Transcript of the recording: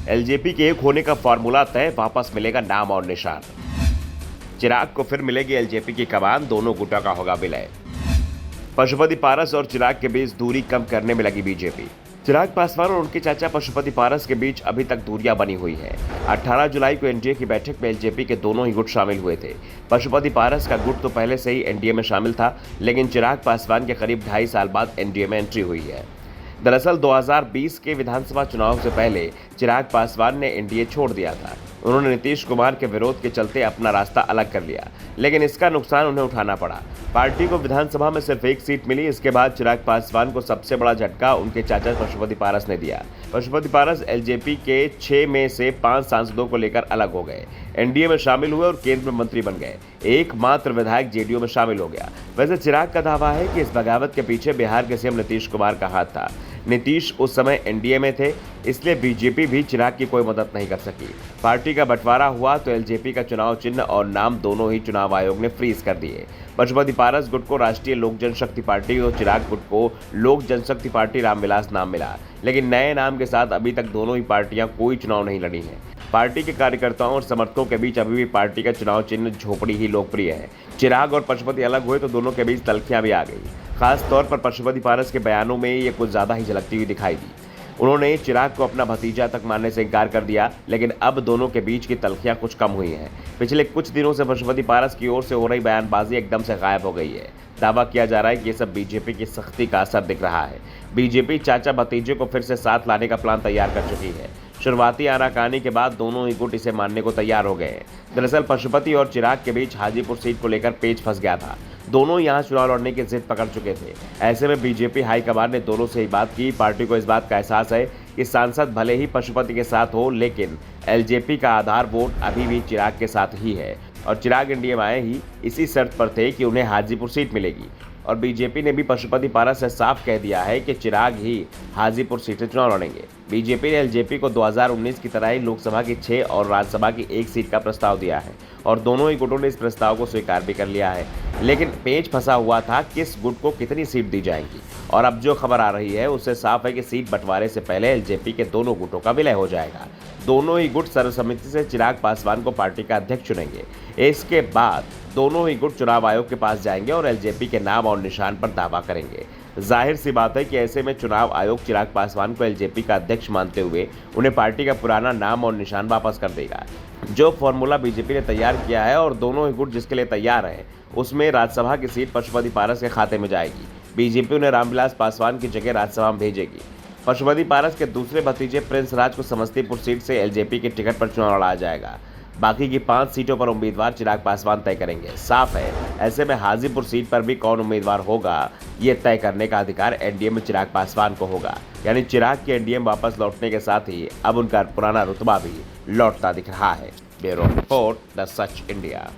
LJP के एक होने का फॉर्मूला तय, वापस मिलेगा नाम और निशान। चिराग को फिर मिलेगी एलजेपी की कमान, दोनों गुटों का होगा विलय। पशुपति पारस और चिराग के बीच दूरी कम करने में लगी बीजेपी। चिराग पासवान और उनके चाचा पशुपति पारस के बीच अभी तक दूरियां बनी हुई है। 18 जुलाई को एनडीए की बैठक में एलजेपी के दोनों ही गुट शामिल हुए थे। पशुपति पारस का गुट तो पहले से ही एनडीए में शामिल था, लेकिन चिराग पासवान के करीब 2.5 साल बाद एनडीए में एंट्री हुई है। दरअसल 2020 के विधानसभा चुनाव से पहले चिराग पासवान ने एनडीए छोड़ दिया था। उन्होंने नीतीश कुमार के विरोध के चलते अपना रास्ता अलग कर लिया, लेकिन इसका नुकसान उन्हें उठाना पड़ा। पार्टी को विधानसभा में सिर्फ एक सीट मिली। इसके बाद चिराग पासवान को सबसे बड़ा झटका उनके चाचा पशुपति पारस ने दिया। पशुपति पारस एलजेपी के 6 में से 5 सांसदों को लेकर अलग हो गए, एनडीए में शामिल हुए और केंद्र में मंत्री बन गए। एकमात्र विधायक जेडीयू में शामिल हो गया। वैसे चिराग का दावा है कि इस बगावत के पीछे बिहार के सीएम नीतीश कुमार का हाथ था। नीतीश उस समय एनडीए में थे, इसलिए बीजेपी भी चिराग की कोई मदद नहीं कर सकी। पार्टी का बंटवारा हुआ तो एलजेपी का चुनाव चिन्ह और नाम दोनों ही चुनाव आयोग ने फ्रीज कर दिए। पशुपति पारस गुट को राष्ट्रीय लोक जनशक्ति पार्टी और चिराग गुट को लोक जनशक्ति पार्टी रामविलास नाम मिला, लेकिन नए नाम के साथ अभी तक दोनों ही पार्टियां कोई चुनाव नहीं लड़ी हैं। पार्टी के कार्यकर्ताओं और समर्थकों के बीच अभी भी पार्टी का चुनाव चिन्ह झोपड़ी ही लोकप्रिय है। चिराग और पशुपति अलग हुए तो दोनों के बीच तल्खियां भी आ गई। खास तौर पर पशुपति पारस के बयानों में ये कुछ ज्यादा ही झलकती हुई दिखाई दी। उन्होंने चिराग को अपना भतीजा तक मानने से इनकार कर दिया, लेकिन अब दोनों के बीच की तल्खियां कुछ कम हुई हैं। पिछले कुछ दिनों से पशुपति पारस की ओर से हो रही बयानबाजी एकदम से गायब हो गई है। दावा किया जा रहा है कि ये सब बीजेपी की सख्ती का असर दिख रहा है। बीजेपी चाचा भतीजे को फिर से साथ लाने का प्लान तैयार कर चुकी है। शुरुआती आनाकानी के बाद दोनों ही गुट इसे मानने को तैयार हो गए। दरअसल पशुपति और चिराग के बीच हाजीपुर सीट को लेकर पेच फंस गया था। दोनों यहां चुनाव लड़ने की जिद पकड़ चुके थे। ऐसे में बीजेपी हाईकमान ने दोनों से ही बात की। पार्टी को इस बात का एहसास है कि सांसद भले ही पशुपति के साथ हो, लेकिन एलजेपी का आधार वोट अभी भी चिराग के साथ ही है और चिराग एनडीए में आए ही इसी शर्त पर थे कि उन्हें हाजीपुर सीट मिलेगी। और बीजेपी ने भी पशुपति पारस से साफ कह दिया है कि चिराग ही हाजीपुर सीट से चुनाव लड़ेंगे। बीजेपी ने एलजेपी को 2019 की तरह ही लोकसभा की 6 और राज्यसभा की 1 सीट का प्रस्ताव दिया है और दोनों ही गुटों ने इस प्रस्ताव को स्वीकार भी कर लिया है। लेकिन पेच फंसा हुआ था किस गुट को कितनी सीट दी जाएंगी, और अब जो खबर आ रही है उससे साफ है कि सीट बंटवारे से पहले एलजेपी के दोनों गुटों का विलय हो जाएगा। दोनों ही गुट सर्वसम्मति से चिराग पासवान को पार्टी का अध्यक्ष चुनेंगे। इसके बाद दोनों ही गुट चुनाव आयोग के पास जाएंगे और एलजेपी के नाम और निशान पर दावा करेंगे। जाहिर सी बात है कि ऐसे में चुनाव आयोग चिराग पासवान को एलजेपी का अध्यक्ष मानते हुए उन्हें पार्टी का पुराना नाम और निशान वापस कर देगा। जो फॉर्मूला बीजेपी ने तैयार किया है और दोनों ही गुट जिसके लिए तैयार है, उसमें राज्यसभा की सीट पशुपति पारस के खाते में जाएगी। बीजेपी उन्हें रामविलास पासवान की जगह राज्यसभा में भेजेगी। पशुपति पारस के दूसरे भतीजे प्रिंस राज को समस्तीपुर सीट से एलजेपी के टिकट पर चुनाव लड़ा जाएगा। बाकी की 5 सीटों पर उम्मीदवार चिराग पासवान तय करेंगे। साफ है, ऐसे में हाजीपुर सीट पर भी कौन उम्मीदवार होगा, ये तय करने का अधिकार एनडीए में चिराग पासवान को होगा। यानी चिराग के एनडीए में वापस लौटने के साथ ही अब उनका पुराना रुतबा भी लौटता दिख रहा है। Bureau report, the such India.